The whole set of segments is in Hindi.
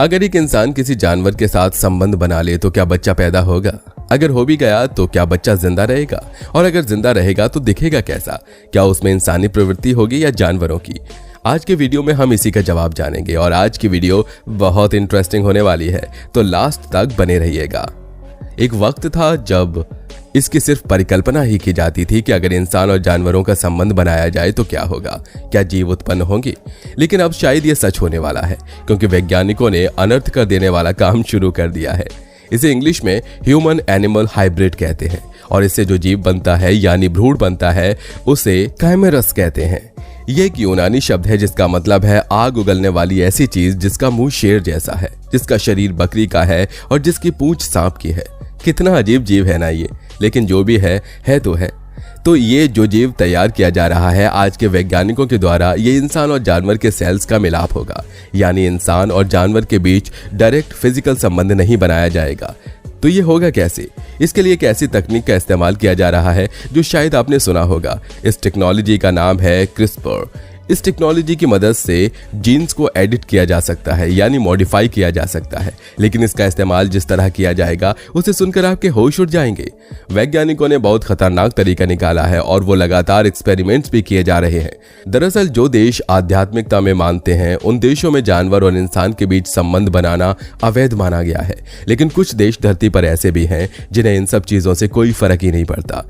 अगर एक इंसान किसी जानवर के साथ संबंध बना ले तो क्या बच्चा पैदा होगा? अगर हो भी गया तो क्या बच्चा जिंदा रहेगा? और अगर जिंदा रहेगा तो दिखेगा कैसा? क्या उसमें इंसानी प्रवृत्ति होगी या जानवरों की? आज के वीडियो में हम इसी का जवाब जानेंगे और आज की वीडियो बहुत इंटरेस्टिंग होने वाली है, तो लास्ट तक बने रहिएगा। एक वक्त था जब इसकी सिर्फ परिकल्पना ही की जाती थी कि अगर इंसान और जानवरों का संबंध बनाया जाए तो क्या होगा, क्या जीव उत्पन्न होंगे। लेकिन अब शायद ये सच होने वाला है, क्योंकि वैज्ञानिकों ने अनर्थ कर देने वाला काम शुरू कर दिया है। इसे इंग्लिश में ह्यूमन एनिमल हाइब्रिड कहते हैं और इससे जो जीव बनता है यानी भ्रूण बनता है उसे काइमेरस कहते हैं। ये एक यूनानी शब्द है जिसका मतलब है आग उगलने वाली ऐसी चीज जिसका मुंह शेर जैसा है, जिसका शरीर बकरी का है और जिसकी पूंछ सांप की है। कितना अजीब जीव है ना ये, लेकिन जो भी है तो है। तो ये जो जीव तैयार किया जा रहा है आज के वैज्ञानिकों के द्वारा, ये इंसान और जानवर के सेल्स का मिलाप होगा, यानी इंसान और जानवर के बीच डायरेक्ट फिजिकल संबंध नहीं बनाया जाएगा। तो ये होगा कैसे? इसके लिए एक ऐसी तकनीक का इस्तेमाल किया जा रहा है जो शायद आपने सुना होगा। इस टेक्नोलॉजी का नाम है क्रिस्पर। इस टेक्नोलॉजी की मदद से जीन्स को एडिट किया जा सकता है, यानी मॉडिफाई किया जा सकता है। लेकिन इसका इस्तेमाल जिस तरह किया जाएगा उसे सुनकर आपके होश उड़ जाएंगे। वैज्ञानिकों ने बहुत खतरनाक तरीका निकाला है और वो लगातार एक्सपेरिमेंट्स भी किए जा रहे हैं। दरअसल जो देश आध्यात्मिकता में मानते हैं उन देशों में जानवर और इंसान के बीच संबंध बनाना अवैध माना गया है। लेकिन कुछ देश धरती पर ऐसे भी हैं जिन्हें इन सब चीजों से कोई फर्क ही नहीं पड़ता,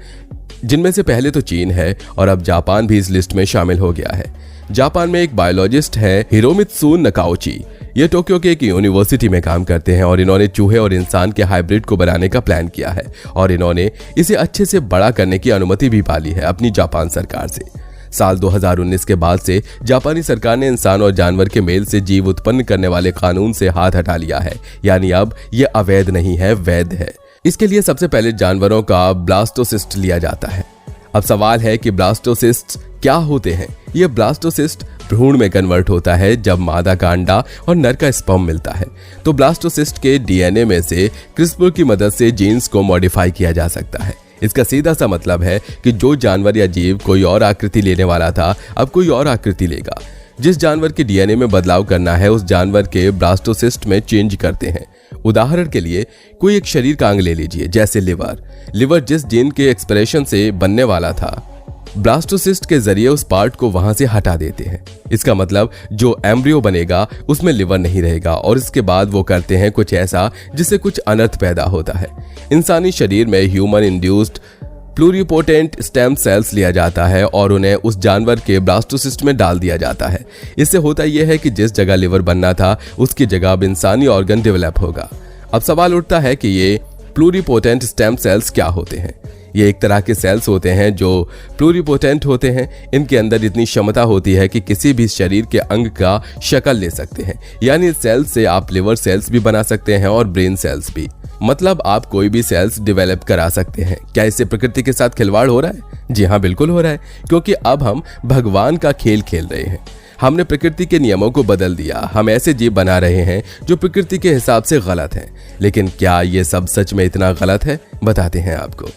जिनमें से पहले तो चीन है और अब जापान भी इस लिस्ट में शामिल हो गया है। जापान में एक बायोलॉजिस्ट है हिरोमित्सु नकाउची। ये टोक्यो के एक यूनिवर्सिटी में काम करते हैं और इन्होंने चूहे और इंसान के हाइब्रिड को बनाने का प्लान किया है और इन्होंने इसे अच्छे से बड़ा करने की अनुमति भी पाली है अपनी जापान सरकार से। साल 2019 के बाद से जापानी सरकार ने इंसान और जानवर के मेल से जीव उत्पन्न करने वाले कानून से हाथ हटा लिया है, यानी अब ये अवैध नहीं है, वैध है। इसके लिए सबसे पहले जानवरों का ब्लास्टोसिस्ट लिया जाता है। अब सवाल है कि ब्लास्टोसिस्ट क्या होते हैं? ये ब्लास्टोसिस्ट भ्रूण में कन्वर्ट होता है जब मादा का अंडा और नर का स्पर्म मिलता है। तो ब्लास्टोसिस्ट के डीएनए में से क्रिस्पर की मदद से जीन्स को मॉडिफाई किया जा सकता है। इसका सीधा सा मतलब है कि जो जानवर या जीव कोई और आकृति लेने वाला था अब कोई और आकृति लेगा। जिस जानवर के डीएनए में बदलाव करना है उस जानवर के ब्लास्टोसिस्ट में चेंज करते हैं। उदाहरण के लिए कोई एक शरीर का अंग ले लीजिए, जैसे लिवर जिस जीन के एक्सप्रेशन से बनने वाला था, ब्लास्टोसिस्ट के जरिए उस पार्ट को वहां से हटा देते हैं। इसका मतलब जो एम्ब्रियो बनेगा उसमें लिवर नहीं रहेगा और इसके बाद वो करते हैं कुछ ऐसा जिससे कुछ अनर्थ पैदा होता है। इंसानी शरीर में human induced pluripotent stem cells लिया जाता है और उन्हें उस जानवर के ब्लास्टोसिस्ट में डाल दिया जाता है। इससे होता यह है कि जिस जगह लिवर बनना था उसकी जगह अब इंसानी ऑर्गन डेवलप होगा। अब सवाल उठता है कि ये प्लूरिपोटेंट स्टेम सेल्स क्या होते हैं? ये एक तरह के सेल्स होते हैं जो प्लूरिपोटेंट होते हैं। इनके अंदर इतनी क्षमता होती है कि किसी भी शरीर के अंग का शक्ल ले सकते हैं, यानी इस सेल्स से आप लिवर सेल्स भी बना सकते हैं और ब्रेन सेल्स भी। मतलब आप कोई भी सेल्स डेवलप करा सकते हैं। क्या इससे प्रकृति के साथ खिलवाड़ हो रहा है? जी हाँ, बिल्कुल हो रहा है, क्योंकि अब हम भगवान का खेल खेल रहे हैं। हमने प्रकृति के नियमों को बदल दिया। हम ऐसे जीव बना रहे हैं जो प्रकृति के हिसाब से गलत हैं। लेकिन क्या ये सब सच में इतना गलत है? बताते हैं आपको।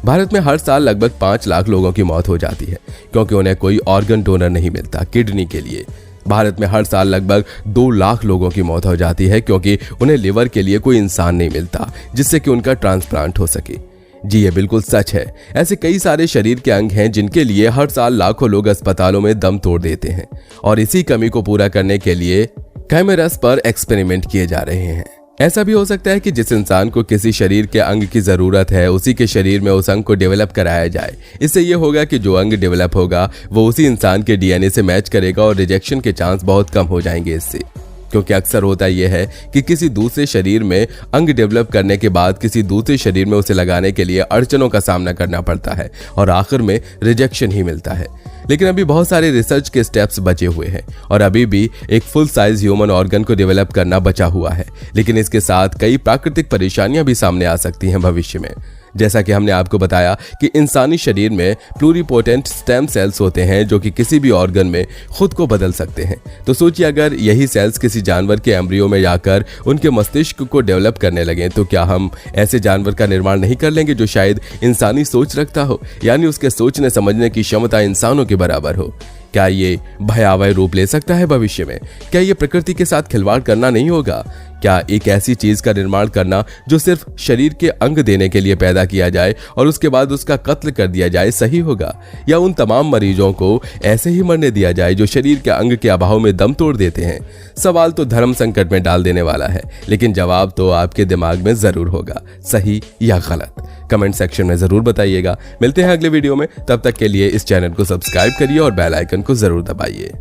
भारत में हर साल लगभग 5 लाख लोगों की मौत हो जाती है क्योंकि उन्हें कोई ऑर्गन डोनर नहीं मिलता किडनी के लिए। भारत में हर साल लगभग 2 लाख लोगों की मौत हो जाती है क्योंकि उन्हें लिवर के लिए कोई इंसान नहीं मिलता जिससे कि उनका ट्रांसप्लांट हो सके। जी ये बिल्कुल सच है। ऐसे कई सारे शरीर के अंग हैं जिनके लिए हर साल लाखों लोग अस्पतालों में दम तोड़ देते हैं और इसी कमी को पूरा करने के लिए काइमेरस पर एक्सपेरिमेंट किए जा रहे हैं। ऐसा भी हो सकता है कि जिस इंसान को किसी शरीर के अंग की जरूरत है उसी के शरीर में उस अंग को डेवलप कराया जाए। इससे यह होगा कि जो अंग डेवलप होगा वो उसी इंसान के डीएनए से मैच करेगा और रिजेक्शन के चांस बहुत कम हो जाएंगे इससे। क्योंकि अक्सर होता यह है कि किसी दूसरे शरीर में अंग डेवलप करने के बाद किसी दूसरे शरीर में उसे लगाने के लिए अड़चनों का सामना करना पड़ता है और आखिर में रिजेक्शन ही मिलता है। लेकिन अभी बहुत सारे रिसर्च के स्टेप्स बचे हुए हैं और अभी भी एक फुल साइज ह्यूमन ऑर्गन को डेवलप करना बचा हुआ है। लेकिन इसके साथ कई प्राकृतिक परेशानियां भी सामने आ सकती हैं भविष्य में। जैसा कि हमने आपको बताया कि इंसानी शरीर में प्लूरिपोटेंट स्टेम सेल्स होते हैं जो कि किसी भी ऑर्गन में खुद को बदल सकते हैं। तो सोचिए अगर यही सेल्स किसी जानवर के एम्ब्रियो में जाकर उनके मस्तिष्क को डेवलप करने लगें तो क्या हम ऐसे जानवर का निर्माण नहीं कर लेंगे जो शायद इंसानी सोच रखता हो, यानी उसके सोचने समझने की क्षमता इंसानों के बराबर हो। क्या ये भयावह रूप ले सकता है भविष्य में? क्या ये प्रकृति के साथ खिलवाड़ करना नहीं होगा? क्या एक ऐसी चीज का निर्माण करना जो सिर्फ शरीर के अंग देने के लिए पैदा किया जाए और उसके बाद उसका कत्ल कर दिया जाए सही होगा? या उन तमाम मरीजों को ऐसे ही मरने दिया जाए जो शरीर के अंग के अभाव में दम तोड़ देते हैं? सवाल तो धर्म संकट में डाल देने वाला है, लेकिन जवाब तो आपके दिमाग में जरूर होगा, सही या गलत। कमेंट सेक्शन में जरूर बताइएगा। मिलते हैं अगले वीडियो में, तब तक के लिए इस चैनल को सब्सक्राइब करिए और बेल आइकन को जरूर दबाइए।